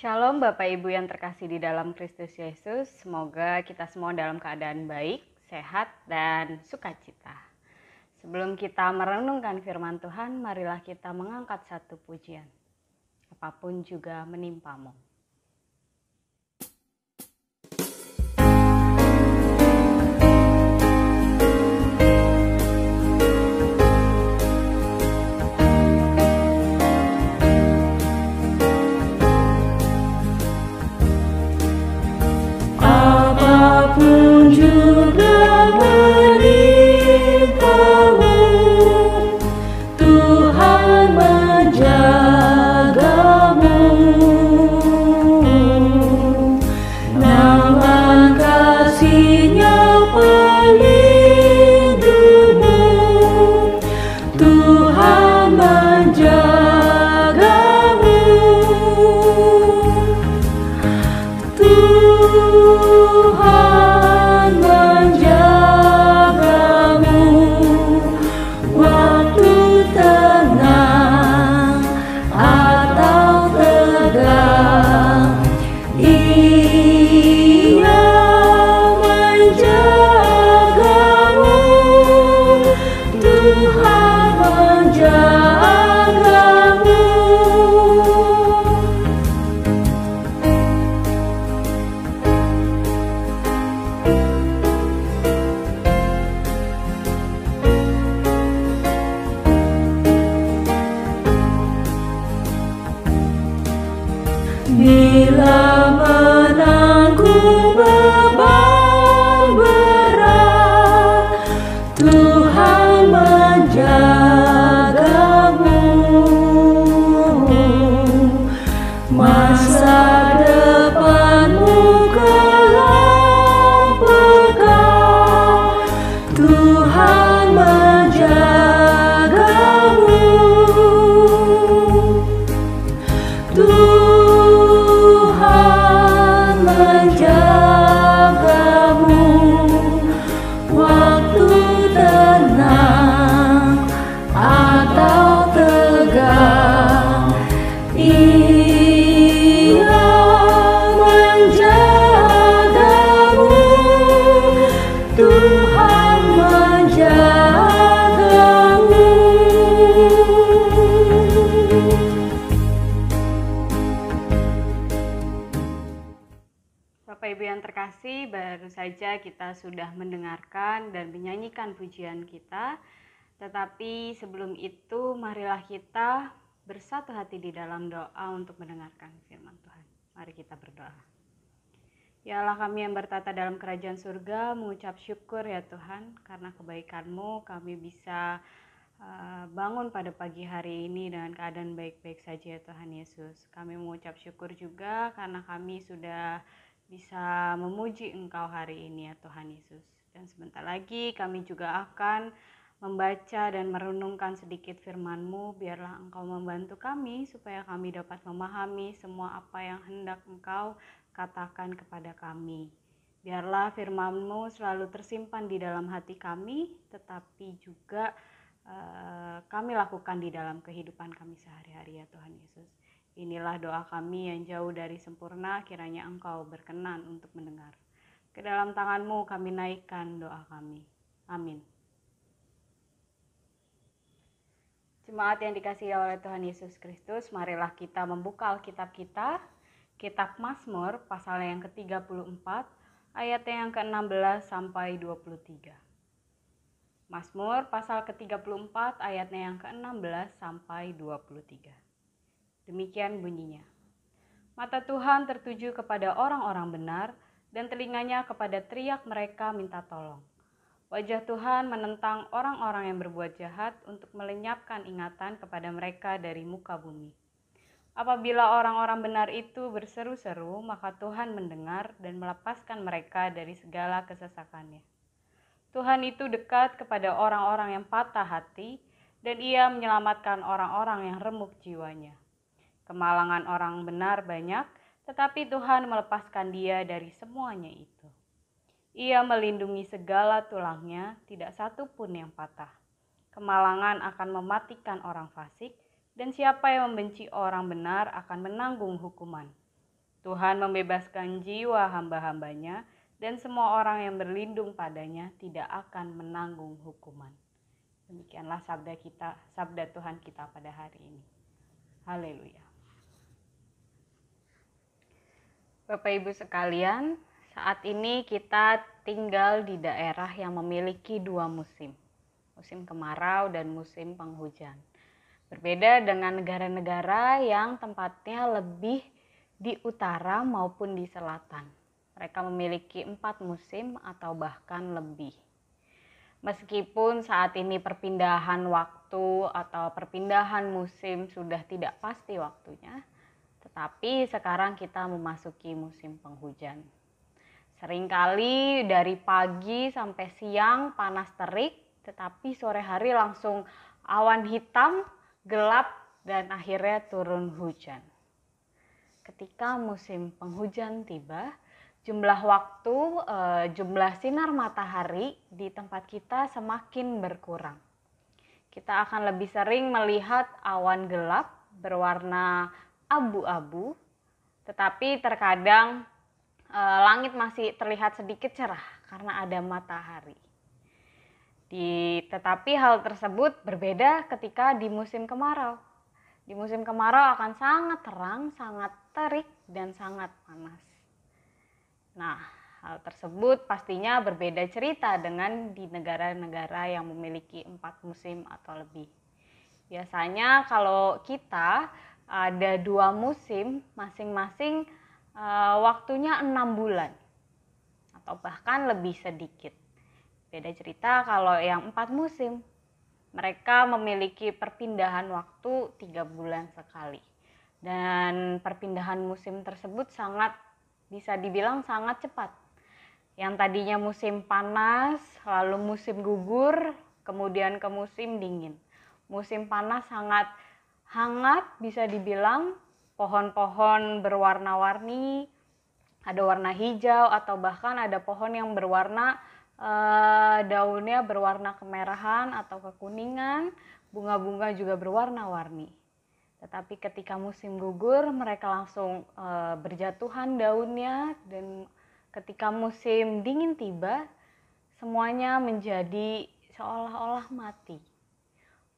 Shalom Bapak Ibu yang terkasih di dalam Kristus Yesus. Semoga kita semua dalam keadaan baik, sehat, dan sukacita. Sebelum kita merenungkan firman Tuhan, marilah kita mengangkat satu pujian. Apapun juga menimpamu. Apapun juga menimpamu, Tuhan menjagamu. Naungan kasih-Nya pelindungmu, Tuhan menjagamu. Tuhan menjagamu waktu tenang atau tegang. Ia menjagamu, Tuhan menjagamu. Bila menanggung beban berat, Tuhan menjagamu. Masa depanmu gelap pekat, Tuhan menjagamu. Tuhan menjagamu waktu tenang atau tegang. Ia menjagamu, Tuhan menjagamu. Bapak Ibu yang terkasih, baru saja kita sudah mendengarkan dan menyanyikan pujian kita. Tetapi sebelum itu, marilah kita bersatu hati di dalam doa untuk mendengarkan firman Tuhan. Mari kita berdoa. Ya Allah, kami yang bertata dalam kerajaan surga, mengucap syukur ya Tuhan, karena kebaikan-Mu kami bisa bangun pada pagi hari ini dengan keadaan baik-baik saja ya Tuhan Yesus. Kami mengucap syukur juga karena kami sudah bisa memuji Engkau hari ini ya Tuhan Yesus. Dan sebentar lagi kami juga akan membaca dan merenungkan sedikit firman-Mu. Biarlah Engkau membantu kami supaya kami dapat memahami semua apa yang hendak Engkau katakan kepada kami. Biarlah firman-Mu selalu tersimpan di dalam hati kami, tetapi juga kami lakukan di dalam kehidupan kami sehari-hari ya Tuhan Yesus. Inilah doa kami yang jauh dari sempurna, kiranya Engkau berkenan untuk mendengar. Ke dalam tangan-Mu kami naikkan doa kami. Amin. Jemaat yang dikasihi oleh Tuhan Yesus Kristus, marilah kita membuka Alkitab kita, Kitab Mazmur pasal yang ke-34, ayat yang ke-16 sampai 23. Mazmur pasal ke-34 ayatnya yang ke-16 sampai 23. Demikian bunyinya. Mata Tuhan tertuju kepada orang-orang benar dan telinganya kepada teriak mereka minta tolong. Wajah Tuhan menentang orang-orang yang berbuat jahat untuk melenyapkan ingatan kepada mereka dari muka bumi. Apabila orang-orang benar itu berseru-seru, maka Tuhan mendengar dan melepaskan mereka dari segala kesesakannya. Tuhan itu dekat kepada orang-orang yang patah hati, dan Ia menyelamatkan orang-orang yang remuk jiwanya. Kemalangan orang benar banyak, tetapi Tuhan melepaskan dia dari semuanya itu. Ia melindungi segala tulangnya, tidak satu pun yang patah. Kemalangan akan mematikan orang fasik, dan siapa yang membenci orang benar akan menanggung hukuman. Tuhan membebaskan jiwa hamba-hambanya, dan semua orang yang berlindung padanya tidak akan menanggung hukuman. Demikianlah sabda Tuhan kita pada hari ini. Haleluya. Bapak Ibu sekalian, saat ini kita tinggal di daerah yang memiliki dua musim. Musim kemarau dan musim penghujan. Berbeda dengan negara-negara yang tempatnya lebih di utara maupun di selatan. Mereka memiliki 4 musim atau bahkan lebih. Meskipun saat ini perpindahan waktu atau perpindahan musim sudah tidak pasti waktunya, tetapi sekarang kita memasuki musim penghujan. Seringkali dari pagi sampai siang panas terik, tetapi sore hari langsung awan hitam, gelap, dan akhirnya turun hujan. Ketika musim penghujan tiba, jumlah sinar matahari di tempat kita semakin berkurang. Kita akan lebih sering melihat awan gelap berwarna abu-abu, tetapi terkadang langit masih terlihat sedikit cerah karena ada matahari. Tetapi hal tersebut berbeda ketika di musim kemarau. Di musim kemarau akan sangat terang, sangat terik, dan sangat panas. Nah, hal tersebut pastinya berbeda cerita dengan di negara-negara yang memiliki 4 musim atau lebih. Biasanya kalau kita ada 2 musim, masing-masing waktunya 6 bulan atau bahkan lebih sedikit. Beda cerita kalau yang 4 musim, mereka memiliki perpindahan waktu 3 bulan sekali. Dan perpindahan musim tersebut bisa dibilang sangat cepat. Yang tadinya musim panas, lalu musim gugur, kemudian ke musim dingin. Musim panas sangat hangat, bisa dibilang pohon-pohon berwarna-warni, ada warna hijau atau bahkan ada pohon yang berwarna daunnya berwarna kemerahan atau kekuningan, bunga-bunga juga berwarna-warni. Tetapi ketika musim gugur, mereka langsung berjatuhan daunnya, dan ketika musim dingin tiba, semuanya menjadi seolah-olah mati.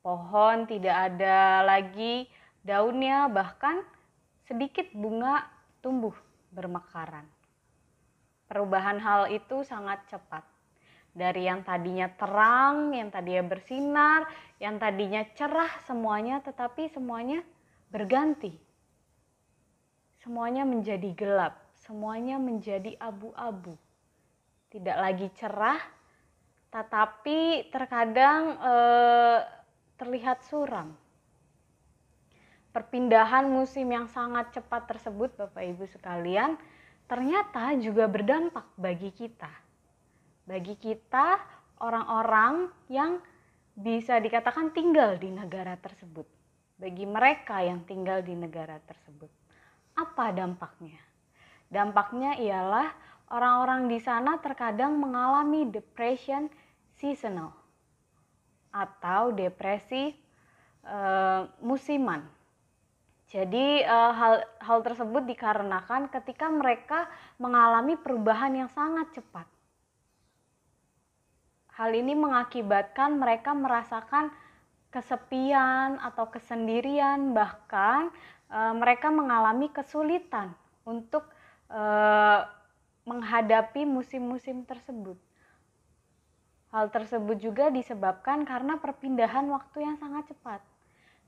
Pohon tidak ada lagi daunnya, bahkan sedikit bunga tumbuh bermekaran. Perubahan hal itu sangat cepat. Dari yang tadinya terang, yang tadinya bersinar, yang tadinya cerah semuanya, tetapi semuanya berganti. Semuanya menjadi gelap, semuanya menjadi abu-abu. Tidak lagi cerah, tetapi terkadang terlihat suram. Perpindahan musim yang sangat cepat tersebut, Bapak Ibu sekalian, ternyata juga berdampak bagi kita. Bagi kita, orang-orang yang bisa dikatakan tinggal di negara tersebut. Bagi mereka yang tinggal di negara tersebut. Apa dampaknya? Dampaknya ialah orang-orang di sana terkadang mengalami depression seasonal atau depresi musiman. Jadi hal tersebut dikarenakan ketika mereka mengalami perubahan yang sangat cepat. Hal ini mengakibatkan mereka merasakan kesepian atau kesendirian, bahkan mereka mengalami kesulitan untuk menghadapi musim-musim tersebut. Hal tersebut juga disebabkan karena perpindahan waktu yang sangat cepat.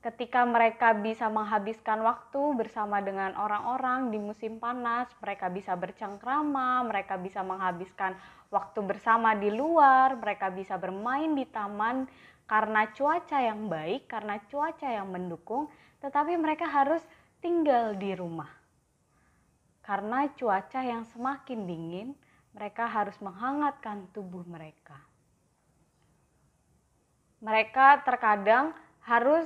Ketika mereka bisa menghabiskan waktu bersama dengan orang-orang di musim panas, mereka bisa bercengkrama, mereka bisa menghabiskan waktu bersama di luar, mereka bisa bermain di taman karena cuaca yang baik, karena cuaca yang mendukung, tetapi mereka harus tinggal di rumah. Karena cuaca yang semakin dingin, mereka harus menghangatkan tubuh mereka. Mereka terkadang harus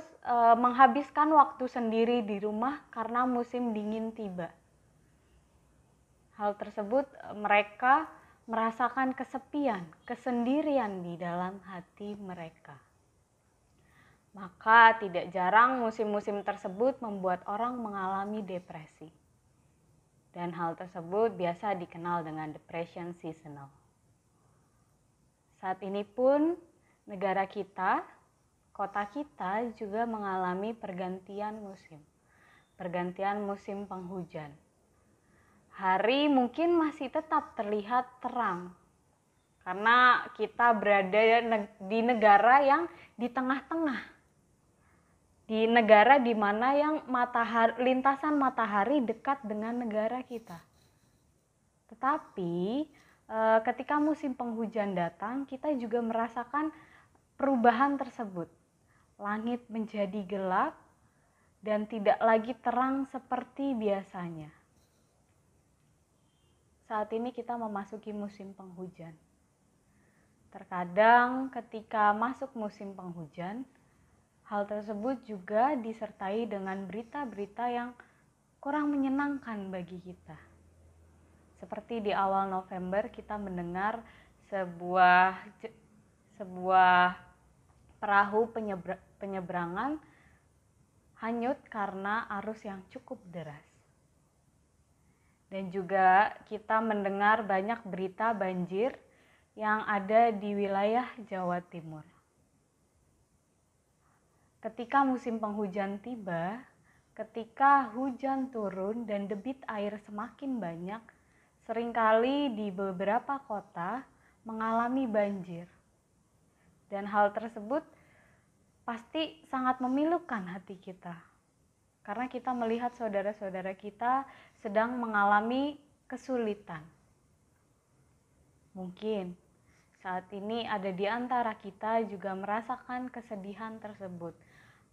menghabiskan waktu sendiri di rumah karena musim dingin tiba. Hal tersebut mereka merasakan kesepian, kesendirian di dalam hati mereka. Maka tidak jarang musim-musim tersebut membuat orang mengalami depresi. Dan hal tersebut biasa dikenal dengan depression seasonal. Saat ini pun negara kita, kota kita juga mengalami pergantian musim penghujan. Hari mungkin masih tetap terlihat terang karena kita berada di negara yang di tengah-tengah, di negara di mana yang lintasan matahari dekat dengan negara kita. Tetapi ketika musim penghujan datang, kita juga merasakan perubahan tersebut. Langit menjadi gelap dan tidak lagi terang seperti biasanya. Saat ini kita memasuki musim penghujan. Terkadang ketika masuk musim penghujan, hal tersebut juga disertai dengan berita-berita yang kurang menyenangkan bagi kita. Seperti di awal November kita mendengar sebuah perahu penyeberangan hanyut karena arus yang cukup deras. Dan juga kita mendengar banyak berita banjir yang ada di wilayah Jawa Timur. Ketika musim penghujan tiba, ketika hujan turun dan debit air semakin banyak, seringkali di beberapa kota mengalami banjir. Dan hal tersebut pasti sangat memilukan hati kita. Karena kita melihat saudara-saudara kita sedang mengalami kesulitan. Mungkin saat ini ada di antara kita juga merasakan kesedihan tersebut.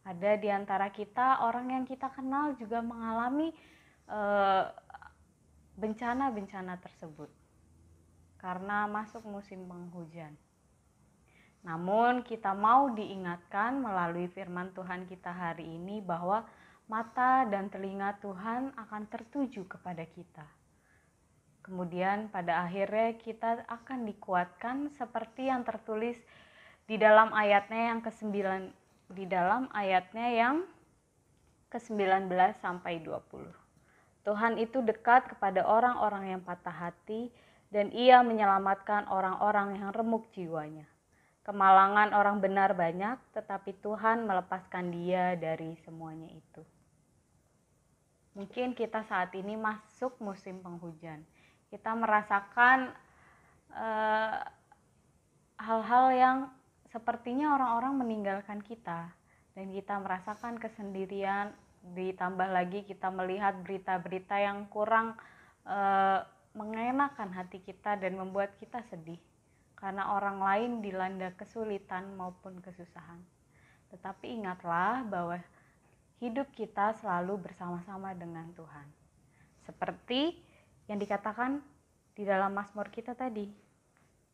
Ada di antara kita orang yang kita kenal juga mengalami bencana-bencana tersebut karena masuk musim penghujan. Namun kita mau diingatkan melalui firman Tuhan kita hari ini bahwa mata dan telinga Tuhan akan tertuju kepada kita. Kemudian pada akhirnya kita akan dikuatkan seperti yang tertulis di dalam ayatnya yang ke-19 sampai 20. Tuhan itu dekat kepada orang-orang yang patah hati dan Ia menyelamatkan orang-orang yang remuk jiwanya. Kemalangan orang benar banyak, tetapi Tuhan melepaskan dia dari semuanya itu. Mungkin kita saat ini masuk musim penghujan. Kita merasakan hal-hal yang sepertinya orang-orang meninggalkan kita. Dan kita merasakan kesendirian, ditambah lagi kita melihat berita-berita yang kurang mengenakan hati kita dan membuat kita sedih. Karena orang lain dilanda kesulitan maupun kesusahan. Tetapi ingatlah bahwa hidup kita selalu bersama-sama dengan Tuhan. Seperti yang dikatakan di dalam Mazmur kita tadi.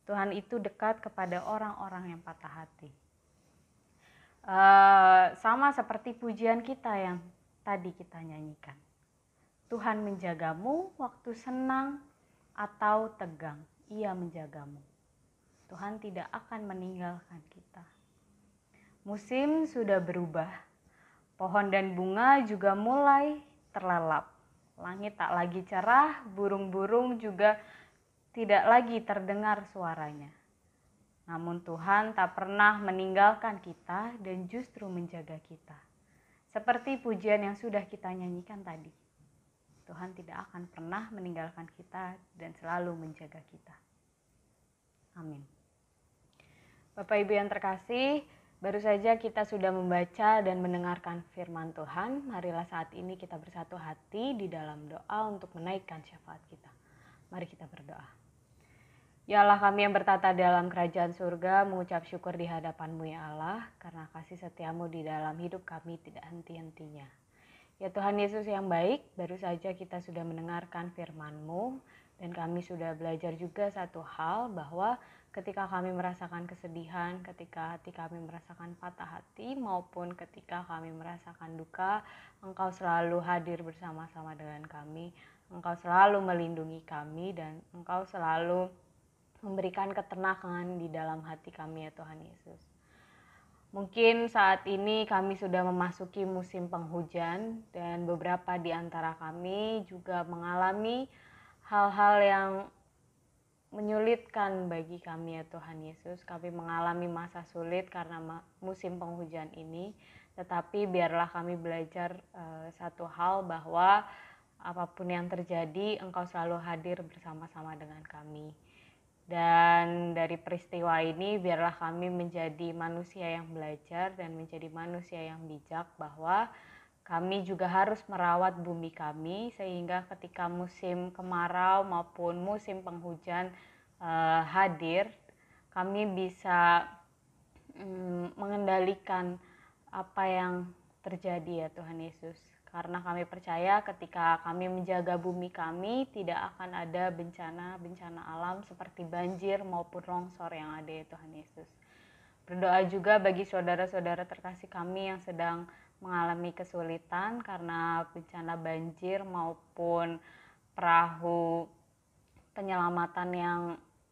Tuhan itu dekat kepada orang-orang yang patah hati. Sama seperti pujian kita yang tadi kita nyanyikan. Tuhan menjagamu waktu senang atau tegang. Ia menjagamu. Tuhan tidak akan meninggalkan kita. Musim sudah berubah. Pohon dan bunga juga mulai terlelap. Langit tak lagi cerah, burung-burung juga tidak lagi terdengar suaranya. Namun Tuhan tak pernah meninggalkan kita dan justru menjaga kita. Seperti pujian yang sudah kita nyanyikan tadi. Tuhan tidak akan pernah meninggalkan kita dan selalu menjaga kita. Amin. Bapak Ibu yang terkasih, baru saja kita sudah membaca dan mendengarkan firman Tuhan. Marilah saat ini kita bersatu hati di dalam doa untuk menaikkan syafaat kita. Mari kita berdoa. Ya Allah, kami yang bertata dalam kerajaan surga, mengucap syukur di hadapan-Mu ya Allah, karena kasih setiamu di dalam hidup kami tidak henti-hentinya. Ya Tuhan Yesus yang baik, baru saja kita sudah mendengarkan firman-Mu, dan kami sudah belajar juga satu hal bahwa ketika kami merasakan kesedihan, ketika hati kami merasakan patah hati, maupun ketika kami merasakan duka, Engkau selalu hadir bersama-sama dengan kami. Engkau selalu melindungi kami dan Engkau selalu memberikan ketenangan di dalam hati kami ya Tuhan Yesus. Mungkin saat ini kami sudah memasuki musim penghujan dan beberapa di antara kami juga mengalami hal-hal yang menyulitkan bagi kami ya Tuhan Yesus. Kami mengalami masa sulit karena musim penghujan ini, tetapi biarlah kami belajar satu hal, bahwa apapun yang terjadi Engkau selalu hadir bersama-sama dengan kami. Dan dari peristiwa ini biarlah kami menjadi manusia yang belajar dan menjadi manusia yang bijak, bahwa kami juga harus merawat bumi kami sehingga ketika musim kemarau maupun musim penghujan hadir, kami bisa mengendalikan apa yang terjadi ya Tuhan Yesus. Karena kami percaya ketika kami menjaga bumi kami, tidak akan ada bencana-bencana alam seperti banjir maupun longsor yang ada ya Tuhan Yesus. Berdoa juga bagi saudara-saudara terkasih kami yang sedang mengalami kesulitan karena bencana banjir maupun perahu penyelamatan yang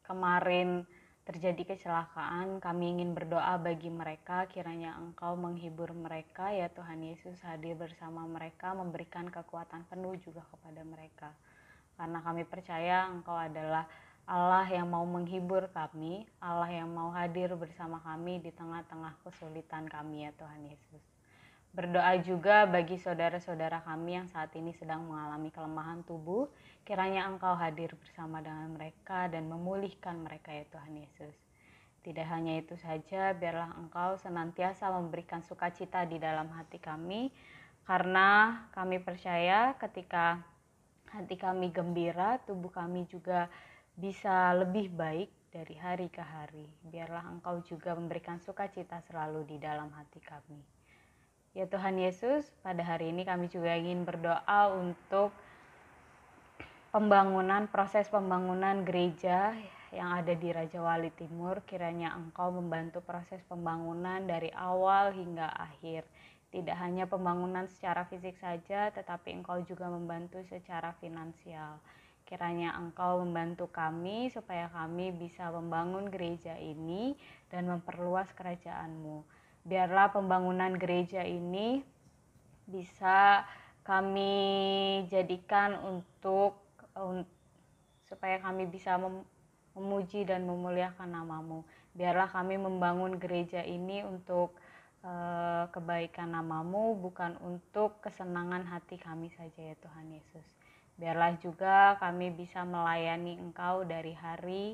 kemarin terjadi kecelakaan. Kami ingin berdoa bagi mereka, kiranya Engkau menghibur mereka ya Tuhan Yesus, hadir bersama mereka, memberikan kekuatan penuh juga kepada mereka. Karena kami percaya Engkau adalah Allah yang mau menghibur kami, Allah yang mau hadir bersama kami di tengah-tengah kesulitan kami ya Tuhan Yesus. Berdoa juga bagi saudara-saudara kami yang saat ini sedang mengalami kelemahan tubuh, kiranya Engkau hadir bersama dengan mereka dan memulihkan mereka ya Tuhan Yesus. Tidak hanya itu saja, biarlah Engkau senantiasa memberikan sukacita di dalam hati kami, karena kami percaya ketika hati kami gembira, tubuh kami juga bisa lebih baik dari hari ke hari. Biarlah Engkau juga memberikan sukacita selalu di dalam hati kami. Ya Tuhan Yesus, pada hari ini kami juga ingin berdoa untuk proses pembangunan gereja yang ada di Raja Wali Timur. Kiranya Engkau membantu proses pembangunan dari awal hingga akhir. Tidak hanya pembangunan secara fisik saja, tetapi Engkau juga membantu secara finansial. Kiranya Engkau membantu kami supaya kami bisa membangun gereja ini dan memperluas kerajaan-Mu. Biarlah pembangunan gereja ini bisa kami jadikan supaya kami bisa memuji dan memuliakan nama-Mu. Biarlah kami membangun gereja ini untuk kebaikan nama-Mu, bukan untuk kesenangan hati kami saja ya Tuhan Yesus. Biarlah juga kami bisa melayani Engkau dari hari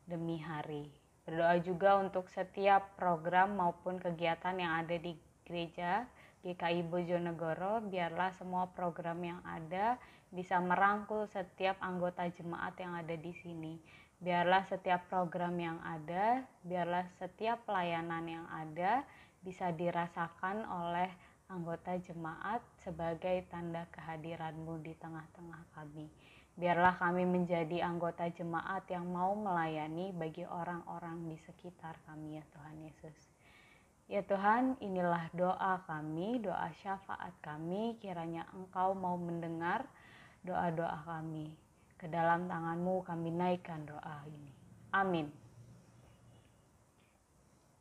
demi hari. Berdoa juga untuk setiap program maupun kegiatan yang ada di gereja GKI Bojonegoro. Biarlah semua program yang ada bisa merangkul setiap anggota jemaat yang ada di sini. Biarlah setiap program yang ada, biarlah setiap pelayanan yang ada bisa dirasakan oleh anggota jemaat sebagai tanda kehadiran-Mu di tengah-tengah kami. Biarlah kami menjadi anggota jemaat yang mau melayani bagi orang-orang di sekitar kami ya Tuhan Yesus. Ya Tuhan, inilah doa kami, doa syafaat kami. Kiranya Engkau mau mendengar doa-doa kami. Ke dalam tangan-Mu kami naikkan doa ini. Amin.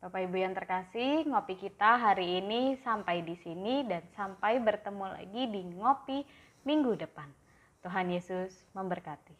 Bapak Ibu yang terkasih, ngopi kita hari ini sampai di sini dan sampai bertemu lagi di ngopi minggu depan. Tuhan Yesus memberkati.